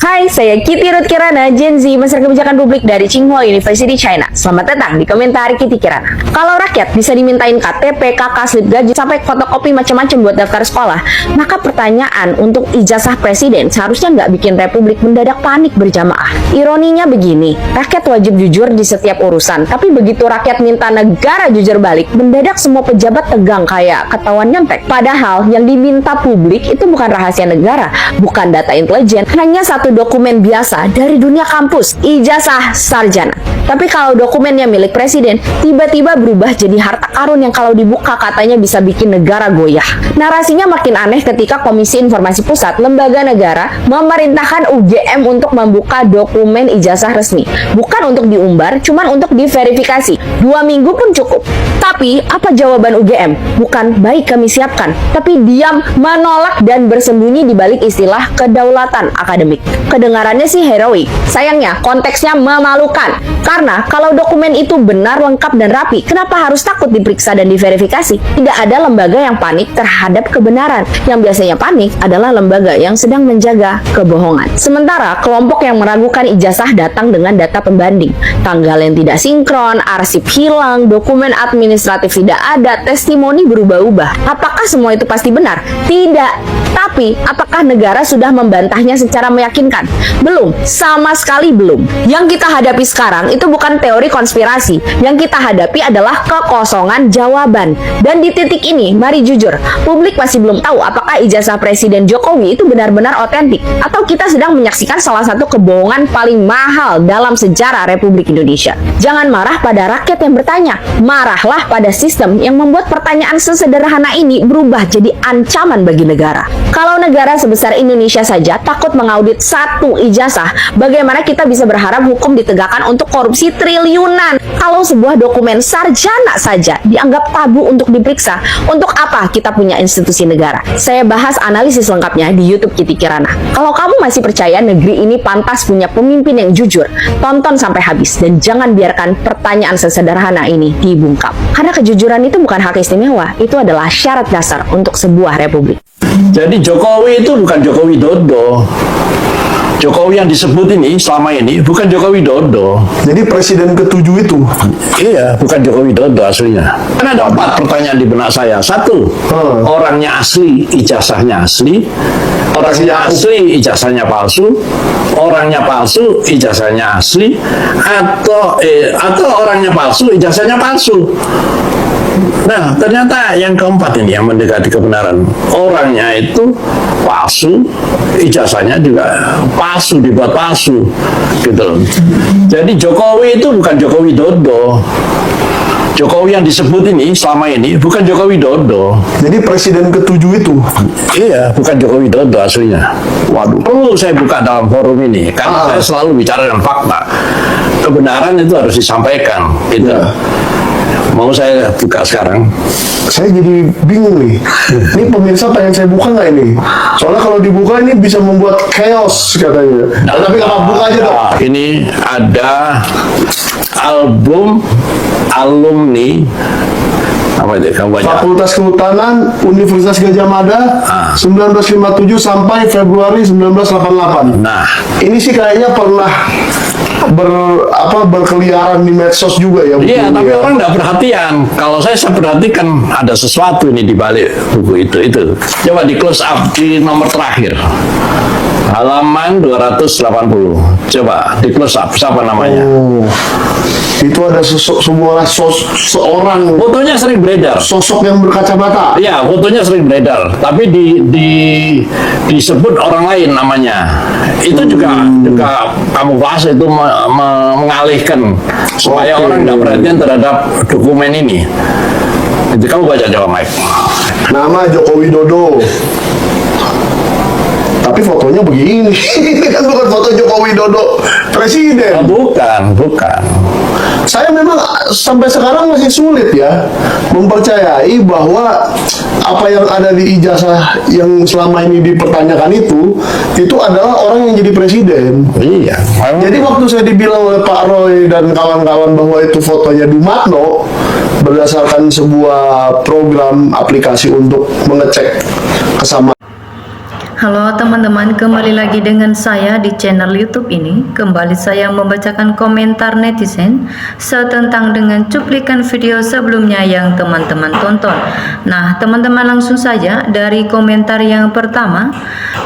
Hai, saya Kitty Ruth Kirana, Gen Z, Master Kebijakan Publik dari Tsinghua University, China. Selamat datang di Komentar Kitty Kirana. Kalau rakyat bisa dimintain KTP, KK, slip gaji, sampai fotokopi macam-macam buat daftar sekolah, maka pertanyaan untuk ijazah presiden seharusnya nggak bikin Republik mendadak panik berjamaah. Ironinya begini, rakyat wajib jujur di setiap urusan, tapi begitu rakyat minta negara jujur balik, mendadak semua pejabat tegang kayak ketahuan nyontek. Padahal yang diminta publik itu bukan rahasia negara, bukan data intelijen, hanya satu dokumen biasa dari dunia kampus, ijazah sarjana. Tapi kalau dokumennya milik presiden, tiba-tiba berubah jadi harta karun yang kalau dibuka katanya bisa bikin negara goyah. Narasinya makin aneh ketika Komisi Informasi Pusat, lembaga negara, memerintahkan UGM untuk membuka dokumen ijazah resmi. Bukan untuk diumbar, cuman untuk diverifikasi. 2 minggu pun cukup. Tapi, apa jawaban UGM? Bukan baik kami siapkan, tapi diam, menolak dan bersembunyi di balik istilah kedaulatan akademik. Kedengarannya sih heroik. Sayangnya, konteksnya memalukan. Karena kalau dokumen itu benar, lengkap, dan rapi, kenapa harus takut diperiksa dan diverifikasi? Tidak ada lembaga yang panik terhadap kebenaran. Yang biasanya panik adalah lembaga yang sedang menjaga kebohongan. Sementara, kelompok yang meragukan ijazah datang dengan data pembanding. Tanggal yang tidak sinkron, arsip hilang, dokumen administratif tidak ada, testimoni berubah-ubah. Apakah semua itu pasti benar? Tidak. Tapi, apakah negara sudah membantahnya secara meyakinkan? Belum, sama sekali belum. Yang kita hadapi sekarang itu bukan teori konspirasi. Yang kita hadapi adalah kekosongan jawaban. Dan di titik ini, mari jujur, publik masih belum tahu apakah ijazah Presiden Jokowi itu benar-benar otentik, atau kita sedang menyaksikan salah satu kebohongan paling mahal dalam sejarah Republik Indonesia. Jangan marah pada rakyat yang bertanya, marahlah pada sistem yang membuat pertanyaan sesederhana ini berubah jadi ancaman bagi negara. Kalau negara sebesar Indonesia saja takut mengaudit satu ijazah, bagaimana kita bisa berharap hukum ditegakkan untuk korupsi triliunan? Kalau sebuah dokumen sarjana saja dianggap tabu untuk diperiksa, untuk apa kita punya institusi negara? Saya bahas analisis lengkapnya di YouTube Kitty Kirana. Kalau kamu masih percaya negeri ini pantas punya pemimpin yang jujur, tonton sampai habis dan jangan biarkan pertanyaan sesederhana ini dibungkam. Karena kejujuran itu bukan hak istimewa, itu adalah syarat dasar untuk sebuah republik. Jadi Jokowi itu bukan Jokowi Dodo. Jokowi yang disebut ini selama ini bukan Jokowi Dodo. Jadi presiden ke-7 itu? Iya, bukan Jokowi Dodo aslinya. Kan ada 4 pertanyaan di benak saya. 1, orangnya asli, ijazahnya asli. Orangnya asli, ijazahnya palsu. Orangnya palsu, ijazahnya asli. Atau orangnya palsu, ijazahnya palsu. Nah, ternyata yang keempat ini yang mendekati kebenaran. Orangnya itu palsu, ijazahnya juga palsu, dibuat palsu, gitu loh. Jadi Jokowi itu bukan Jokowi Dodo. Jokowi yang disebut ini selama ini bukan Jokowi Dodo. Jadi presiden ke-7 itu? Iya, bukan Jokowi Dodo aslinya. Waduh, perlu saya buka dalam forum ini karena saya selalu bicara dengan fakta. Kebenaran itu harus disampaikan, gitu. Ya. Mau saya buka sekarang? Saya jadi bingung nih. Ini pemirsa pengen saya buka nggak ini? Soalnya kalau dibuka ini bisa membuat chaos katanya. Tapi kalau buka aja dong. Ini ada album alumni apa itu? Kamu baca? Fakultas Kehutanan Universitas Gadjah Mada 1957 sampai Februari 1988. Nah, ini sih kayaknya pernah berkeliaran di medsos juga ya. iya, tapi ya. orang nggak perhatian. Kalau saya perhatikan ada sesuatu ini di balik buku itu. Coba di close up di nomor terakhir. Halaman 280. Coba di close up, siapa namanya? Oh, itu ada seorang Fotonya sering beredar. sosok yang berkacamata. Iya, fotonya sering beredar, tapi disebut orang lain namanya. Itu juga kamu bahas itu mengalihkan supaya orang nggak perhatian terhadap dokumen ini. Itu kamu baca coba, Mike. Nama Jokowi Dodo. Tapi fotonya begini. Kan bukan foto Jokowi Dodo presiden. Oh, bukan. Saya memang sampai sekarang masih sulit ya mempercayai bahwa apa yang ada di ijazah yang selama ini dipertanyakan itu adalah orang yang jadi presiden. Iya. Jadi waktu saya dibilang oleh Pak Roy dan kawan-kawan bahwa itu fotonya Dumatno berdasarkan sebuah program aplikasi untuk mengecek kesamaan. Halo teman-teman, kembali lagi dengan saya di channel YouTube ini. Kembali saya membacakan komentar netizen setentang dengan cuplikan video sebelumnya yang teman-teman tonton. Nah, teman-teman langsung saja dari komentar yang pertama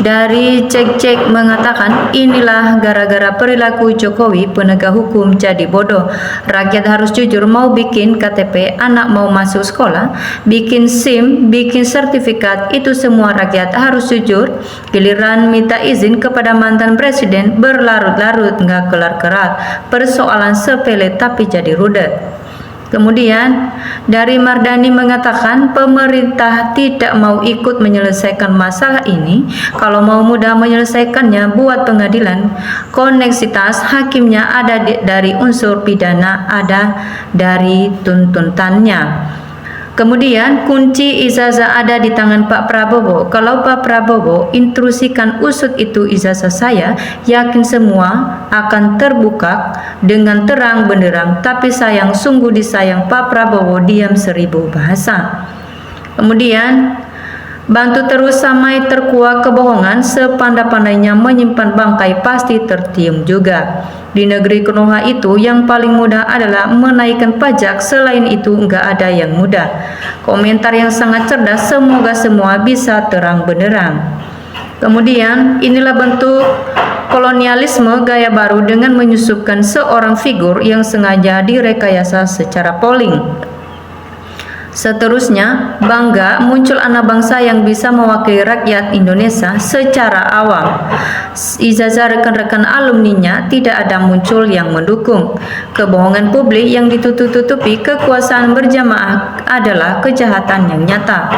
dari Cek mengatakan, inilah gara-gara perilaku Jokowi penegak hukum jadi bodoh. Rakyat harus jujur, mau bikin KTP, anak mau masuk sekolah, bikin SIM, bikin sertifikat, itu semua rakyat harus jujur. Giliran minta izin kepada mantan presiden berlarut-larut nggak kelar-kelar, persoalan sepele tapi jadi rudet. Kemudian dari Mardani mengatakan pemerintah tidak mau ikut menyelesaikan masalah ini. Kalau mau mudah menyelesaikannya, buat pengadilan, koneksitas hakimnya ada dari unsur pidana, ada dari tuntutannya. Kemudian kunci ijazah ada di tangan Pak Prabowo. Kalau Pak Prabowo intrusikan usut itu ijazah saya, yakin semua akan terbuka dengan terang benderang. Tapi sayang, sungguh disayang Pak Prabowo diam 1000 bahasa. Kemudian bantu terus samai terkuak kebohongan, sepandai-pandainya menyimpan bangkai pasti tertium juga. Di negeri Konoha itu yang paling mudah adalah menaikkan pajak, selain itu enggak ada yang mudah. Komentar yang sangat cerdas, semoga semua bisa terang benderang. Kemudian inilah bentuk kolonialisme gaya baru dengan menyusupkan seorang figur yang sengaja direkayasa secara polling. Seterusnya, bangga muncul anak bangsa yang bisa mewakili rakyat Indonesia secara awam. Ijazah rekan-rekan alumninya tidak ada muncul yang mendukung. Kebohongan publik yang ditutup-tutupi kekuasaan berjamaah adalah kejahatan yang nyata.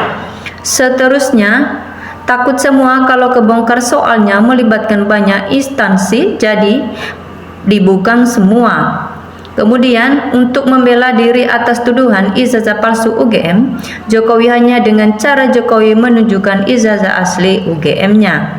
Seterusnya, takut semua kalau kebongkar soalnya melibatkan banyak instansi, jadi dibuka semua. Kemudian untuk membela diri atas tuduhan ijazah palsu UGM, Jokowi hanya dengan cara Jokowi menunjukkan ijazah asli UGM-nya.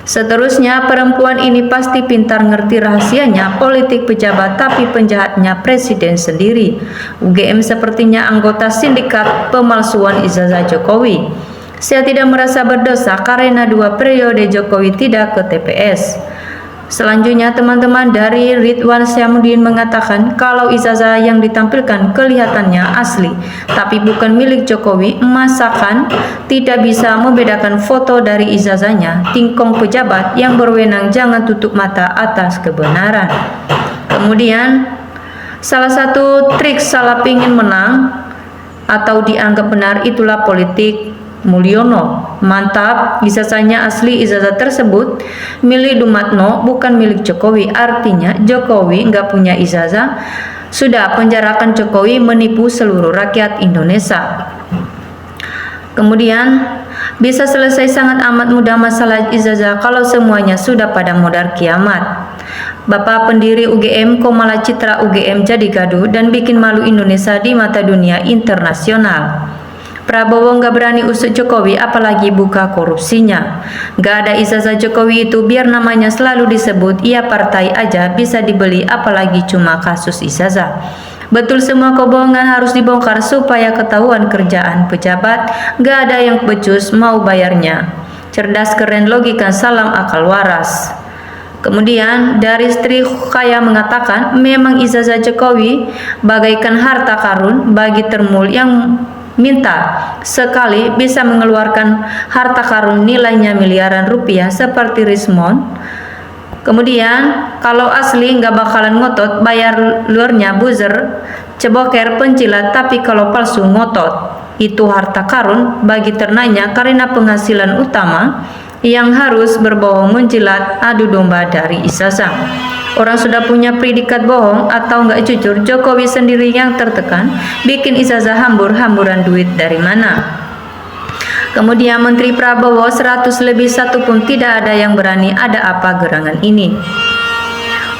Seterusnya, perempuan ini pasti pintar ngerti rahasianya politik pejabat, tapi penjahatnya presiden sendiri. UGM sepertinya anggota sindikat pemalsuan ijazah Jokowi. Saya tidak merasa berdosa karena 2 periode Jokowi tidak ke TPS. Selanjutnya teman-teman dari Ridwan Syamudin mengatakan kalau ijazah yang ditampilkan kelihatannya asli tapi bukan milik Jokowi, masakan tidak bisa membedakan foto dari ijazahnya. Tingkong pejabat yang berwenang jangan tutup mata atas kebenaran. Kemudian salah satu trik salah pingin menang atau dianggap benar itulah politik Mulyono. Mantap, ijazahnya asli. Ijazah tersebut milik Dumatno, bukan milik Jokowi. Artinya Jokowi nggak punya ijazah. Sudah penjarakan Jokowi menipu seluruh rakyat Indonesia. Kemudian bisa selesai sangat amat mudah masalah ijazah kalau semuanya sudah pada modal kiamat. Bapak pendiri UGM kok malah citra UGM jadi gaduh dan bikin malu Indonesia di mata dunia internasional. Prabowo nggak berani usut Jokowi, apalagi buka korupsinya. Nggak ada ijazah Jokowi itu, biar namanya selalu disebut, ia partai aja bisa dibeli, apalagi cuma kasus ijazah. Betul, semua kebohongan harus dibongkar supaya ketahuan kerjaan pejabat. Nggak ada yang becus mau bayarnya. Cerdas, keren, logika, salam akal waras. Kemudian dari Sri Kaya mengatakan memang ijazah Jokowi bagaikan harta karun bagi termul yang minta sekali bisa mengeluarkan harta karun nilainya miliaran rupiah seperti Rismond. Kemudian kalau asli nggak bakalan ngotot, bayar luarnya buzzer, ceboker, pencilat, tapi kalau palsu ngotot. Itu harta karun bagi ternaknya karena penghasilan utama yang harus berbohong menjilat adu domba dari ijazah. Orang sudah punya predikat bohong atau nggak jujur, Jokowi sendiri yang tertekan, bikin ijazah hambur-hamburan duit dari mana? Kemudian Menteri Prabowo 100 lebih 1 pun tidak ada yang berani, ada apa gerangan ini?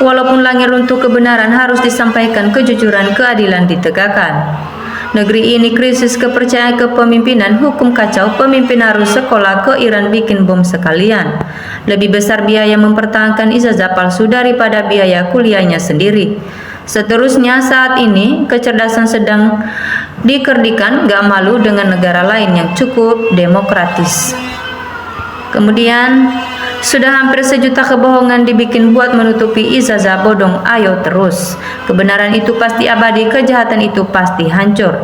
Walaupun langit runtuh, kebenaran harus disampaikan, kejujuran, keadilan ditegakkan. Negeri ini krisis kepercayaan kepemimpinan, hukum kacau, pemimpin harus sekolah ke Iran bikin bom sekalian. Lebih besar biaya mempertahankan ijazah palsu daripada biaya kuliahnya sendiri. Seterusnya saat ini kecerdasan sedang dikerdikan, gak malu dengan negara lain yang cukup demokratis. Kemudian, sudah hampir sejuta kebohongan dibikin buat menutupi ijazah bodong, ayo terus. Kebenaran itu pasti abadi, kejahatan itu pasti hancur.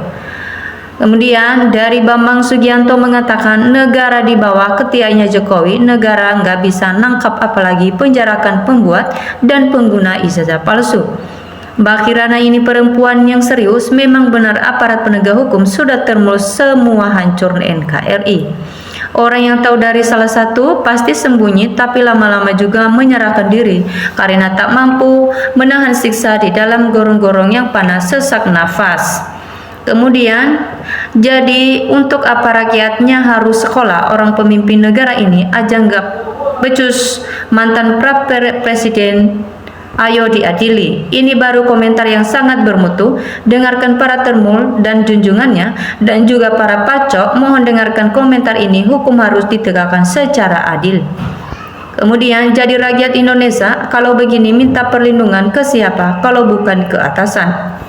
Kemudian dari Bambang Sugianto mengatakan negara di bawah ketiaknya Jokowi, negara nggak bisa nangkap apalagi penjarakan pembuat dan pengguna ijazah palsu. Mbak Kirana ini perempuan yang serius, memang benar aparat penegak hukum sudah termulus semua hancur NKRI. Orang yang tahu dari salah satu pasti sembunyi tapi lama-lama juga menyerahkan diri karena tak mampu menahan siksa di dalam gorong-gorong yang panas sesak nafas. Kemudian, jadi untuk apa rakyatnya harus sekolah? Orang pemimpin negara ini aja nggak becus, mantan presiden, ayo diadili. Ini baru komentar yang sangat bermutu. Dengarkan para termul dan junjungannya, dan juga para pacok, mohon dengarkan komentar ini. Hukum harus ditegakkan secara adil. Kemudian, jadi rakyat Indonesia kalau begini minta perlindungan ke siapa kalau bukan ke atasan?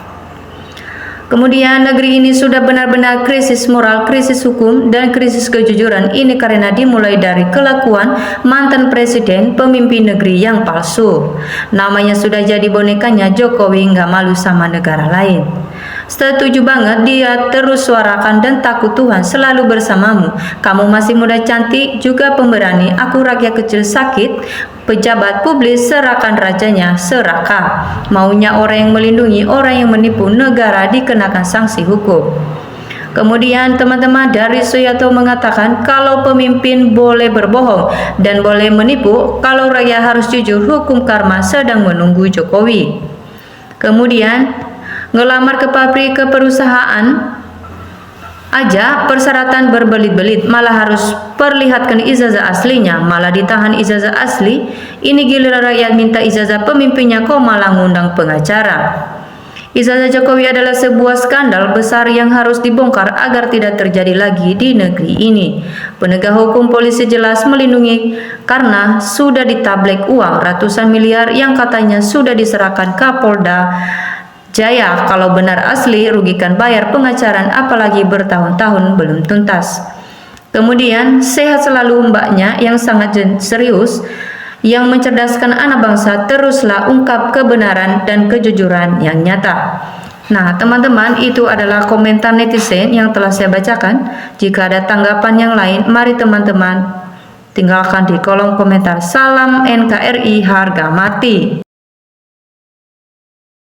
Kemudian negeri ini sudah benar-benar krisis moral, krisis hukum, dan krisis kejujuran. Ini karena dimulai dari kelakuan mantan presiden, pemimpin negeri yang palsu. Namanya sudah jadi bonekanya Jokowi, nggak malu sama negara lain. Setuju banget, dia terus suarakan dan takut Tuhan selalu bersamamu. Kamu masih muda, cantik, juga pemberani. Aku rakyat kecil sakit, pejabat publik serahkan rajanya, serakah. Maunya orang yang melindungi, orang yang menipu, negara dikenakan sanksi hukum. Kemudian teman-teman dari Suyato mengatakan kalau pemimpin boleh berbohong dan boleh menipu, kalau rakyat harus jujur, hukum karma sedang menunggu Jokowi. Kemudian ngelamar ke pabrik, ke perusahaan aja persyaratan berbelit-belit, malah harus perlihatkan ijazah aslinya, malah ditahan ijazah asli. Ini giliran rakyat minta ijazah pemimpinnya kok malah ngundang pengacara. Ijazah Jokowi adalah sebuah skandal besar yang harus dibongkar agar tidak terjadi lagi di negeri ini. Penegak hukum polisi jelas melindungi karena sudah ditablek uang ratusan miliar yang katanya sudah diserahkan Kapolda Jaya. Kalau benar asli, rugikan bayar pengacara apalagi bertahun-tahun belum tuntas. Kemudian sehat selalu mbaknya yang sangat serius, yang mencerdaskan anak bangsa. Teruslah ungkap kebenaran dan kejujuran yang nyata. Nah teman-teman, itu adalah komentar netizen yang telah saya bacakan. Jika ada tanggapan yang lain, mari teman-teman tinggalkan di kolom komentar. Salam NKRI harga mati.